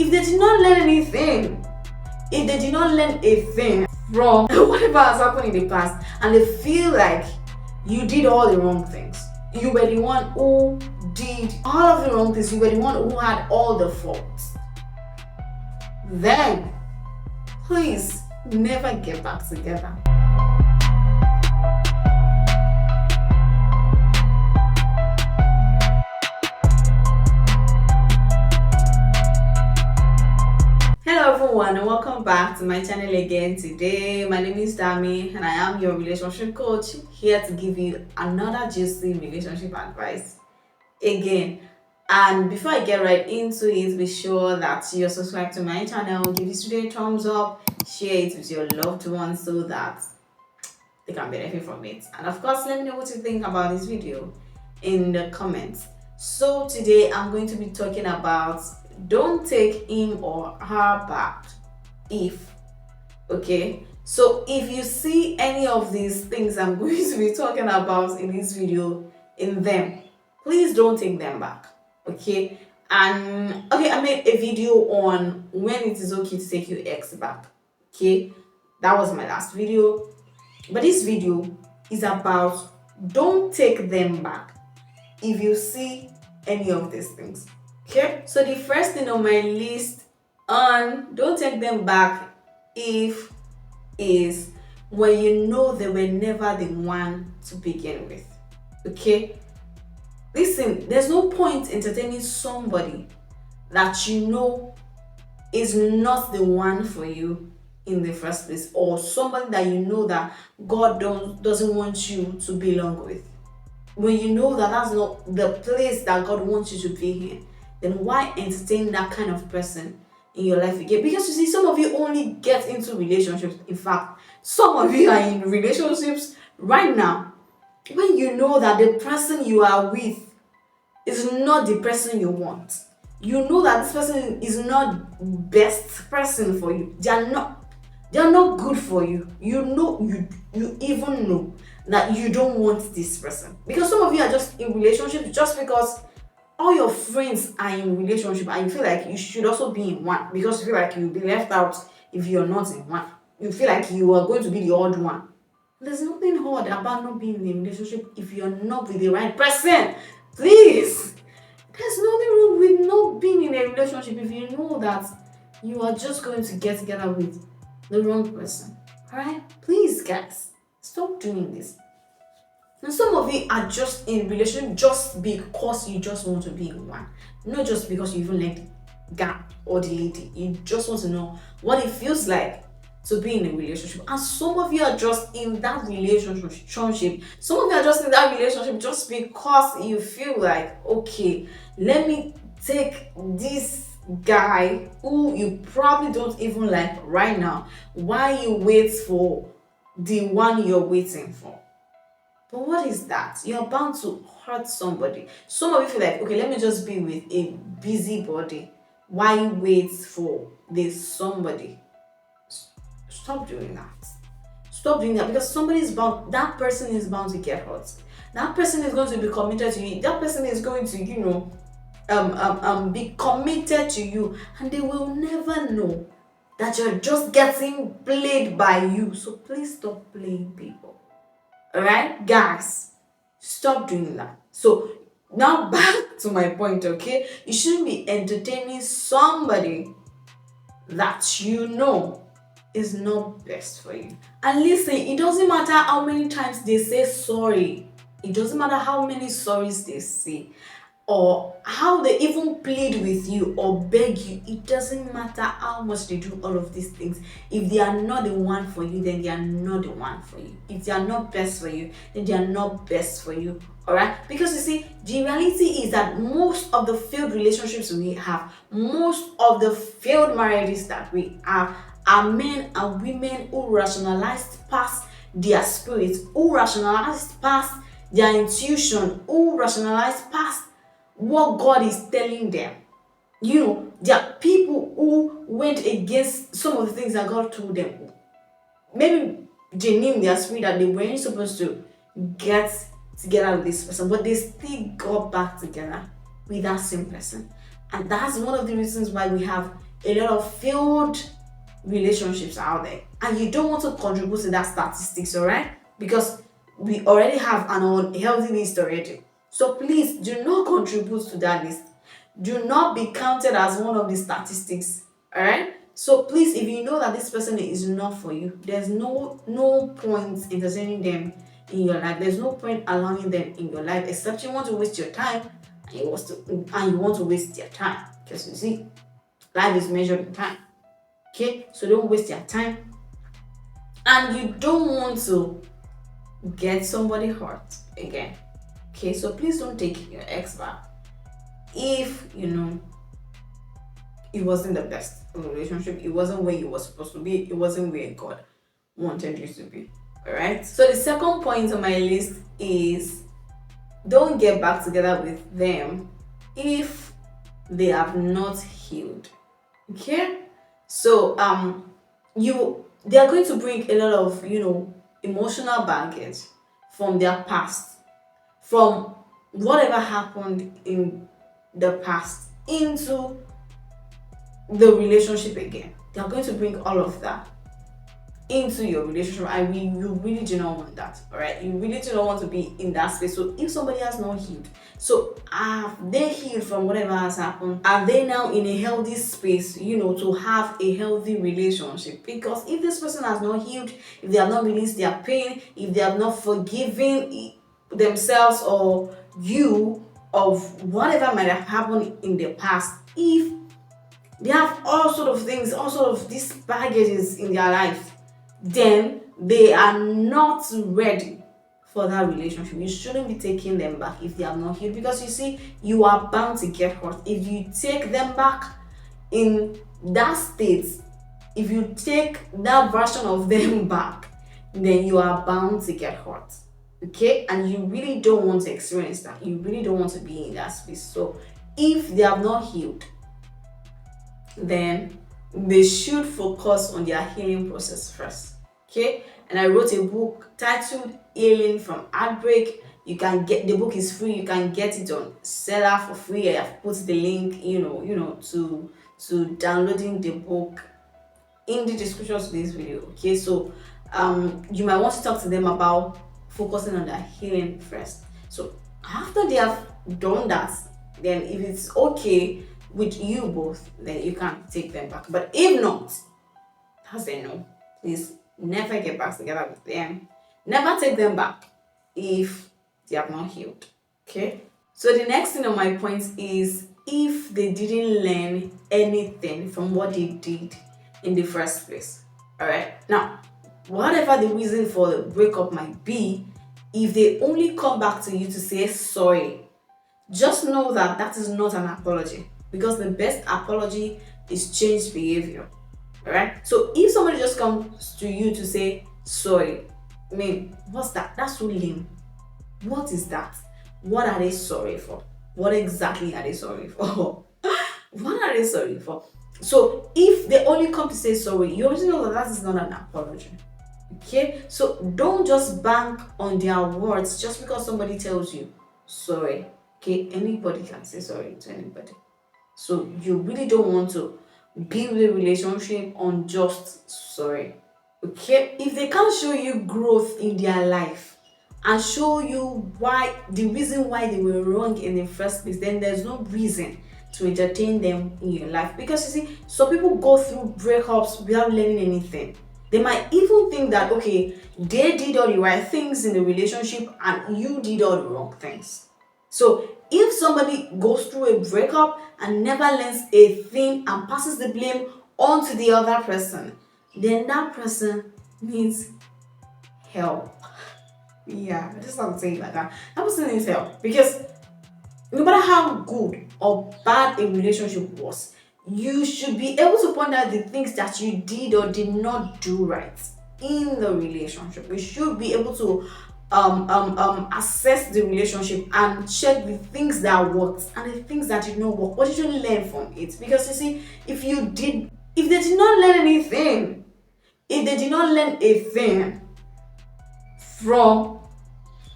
if they did not learn anything, if they did not learn a thing from whatever has happened in the past, and they feel like you did all the wrong things, you were the one who did all of the wrong things, you were the one who had all the faults, then please never get back together. Hello everyone, and welcome back to my channel again. Today my name is Dami and I am your relationship coach, here to give you another juicy relationship advice again. And before I get right into it, be sure that you're subscribed to my channel, give this video a thumbs up, share it with your loved ones so that they can benefit from it. And of course, let me know what you think about this video in the comments. So today I'm going to be talking about don't take him or her back okay. So if you see any of these things I'm going to be talking about in this video in them, please don't take them back, okay. And okay, I made a video on when it is okay to take your ex back, okay. That was my last video, but this video is about don't take them back if you see any of these things. Okay, so the first thing on my list on don't take them back if is when you know they were never the one to begin with. Okay, listen, there's no point entertaining somebody that you know is not the one for you in the first place, or somebody that you know that God doesn't want you to belong with. When you know that that's not the place that God wants you to be in, then why entertain that kind of person in your life again? Because you see, some of you only get into relationships. In fact, some of you are in relationships right now when you know that the person you are with is not the person you want. You know that this person is not best person for you. They are not good for you. You know, you even know that you don't want this person. Because some of you are just in relationships just because all your friends are in relationship and you feel like you should also be in one, because you feel like you'll be left out if you're not in one. You feel like you are going to be the odd one. There's nothing hard about not being in a relationship if you're not with the right person. Please. There's nothing wrong with not being in a relationship if you know that you are just going to get together with the wrong person. Alright? Please, guys, stop doing this. And some of you are just in relationship just because you just want to be in one. Not just because you even like the guy or the lady. You just want to know what it feels like to be in a relationship. And some of you are just in that relationship. Some of you are just in that relationship just because you feel like, okay, let me take this guy who you probably don't even like right now while you wait for the one you're waiting for. But what is that? You're bound to hurt somebody. Some of you feel like, okay, let me just be with a busybody while you wait for this somebody. Stop doing that. Stop doing that, because somebody is bound, that person is bound to get hurt. That person is going to be committed to you. That person is going to, be committed to you, and they will never know that you're just getting played by you. So please stop playing people. Alright, guys, stop doing that. So now back to my point, okay? You shouldn't be entertaining somebody that you know is not best for you. And listen, it doesn't matter how many times they say sorry. It doesn't matter how many sorries they say, or how they even plead with you or beg you. It doesn't matter how much they do all of these things. If they are not the one for you, then they are not the one for you. If they are not best for you, then they are not best for you. Alright? Because you see, the reality is that most of the failed relationships we have, most of the failed marriages that we have, are men and women who rationalized past their spirits, who rationalized past their intuition, who rationalized past what God is telling them. There are people who went against some of the things that God told them. Maybe they knew in their spirit that they weren't supposed to get together with this person, but they still got back together with that same person. And that's one of the reasons why we have a lot of failed relationships out there, and you don't want to contribute to that statistics, all right? Because we already have an unhealthy list already. So please do not contribute to that list. Do not be counted as one of the statistics, all right? So please, if you know that this person is not for you, there's no point entertaining them in your life. There's no point allowing them in your life, except you want to waste your time and you want to waste their time. Because you see, life is measured in time. Okay, so don't waste your time, and you don't want to get somebody hurt again. Okay, so please don't take your ex back if you know it wasn't the best relationship, it wasn't where you were supposed to be, it wasn't where God wanted you to be. All right, so the second point on my list is don't get back together with them if they have not healed. Okay, so they are going to bring a lot of emotional baggage from their past, from whatever happened in the past into the relationship again. They are going to bring all of that into your relationship, and you really do not want that. All right, you really do not want to be in that space. So if somebody has not healed, so have they healed from whatever has happened? Are they now in a healthy space, to have a healthy relationship? Because if this person has not healed, if they have not released their pain, if they have not forgiven themselves or you of whatever might have happened in the past, if they have all sort of things, all sort of these baggages in their life, then they are not ready for that relationship. You shouldn't be taking them back if they have not healed, because you see, you are bound to get hurt if you take them back in that state. If you take that version of them back, then you are bound to get hurt. Okay, and you really don't want to experience that. You really don't want to be in that space. So if they have not healed, then they should focus on their healing process first. Okay, and I wrote a book titled Healing from Heartbreak. You can get the book, is free. You can get it on Seller for free. I have put the link to downloading the book in the description of this video. Okay, so you might want to talk to them about focusing on their healing first. So after they have done that, then if it's okay with you both, then you can take them back. But if not, that's a no. Please never get back together with them. Never take them back if they have not healed. Okay, so the next thing on my point is if they didn't learn anything from what they did in the first place. All right, now whatever the reason for the breakup might be, if they only come back to you to say sorry, just know that that is not an apology, because the best apology is changed behavior. All right, so if somebody just comes to you to say sorry, I mean, what's that? That's so lame. What is that? What are they sorry for? What exactly are they sorry for? What are they sorry for? So if they only come to say sorry, you already know that that is not an apology. Okay, so don't just bank on their words just because somebody tells you sorry. Okay, anybody can say sorry to anybody. So you really don't want to build a relationship on just sorry. Okay, if they can't show you growth in their life and show you the reason why they were wrong in the first place, then there's no reason to entertain them in your life. Because you see, some people go through breakups without learning anything. They might even think that, okay, they did all the right things in the relationship and you did all the wrong things. So if somebody goes through a breakup and never learns a thing and passes the blame onto the other person, then that person needs help. Yeah, I just have to say it like that. That person needs help, because no matter how good or bad a relationship was, you should be able to point out the things that you did or did not do right in the relationship. You should be able to assess the relationship and check the things that worked and the things that did not work. What did you learn from it? Because you see, if they did not learn anything, if they did not learn a thing from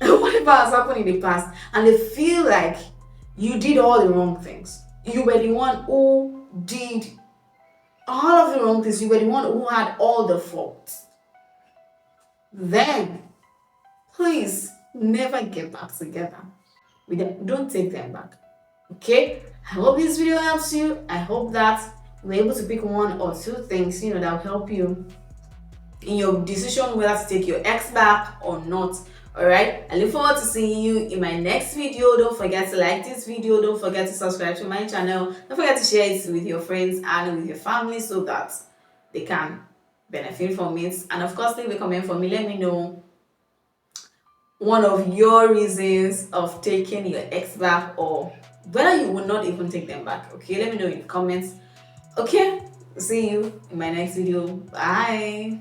whatever has happened in the past, and they feel like you did all the wrong things, you were the one who did all of the wrong things, you were the one who had all the faults, then please never get back together with them. Don't take them back. Okay, I hope this video helps you. I hope that you're able to pick one or two things that will help you in your decision whether to take your ex back or not. All right, I look forward to seeing you in my next video. Don't forget to like this video. Don't forget to subscribe to my channel. Don't forget to share it with your friends and with your family so that they can benefit from it. And of course, leave a comment for me. Let me know one of your reasons of taking your ex back, or whether you will not even take them back. Okay, let me know in the comments. Okay, see you in my next video. Bye.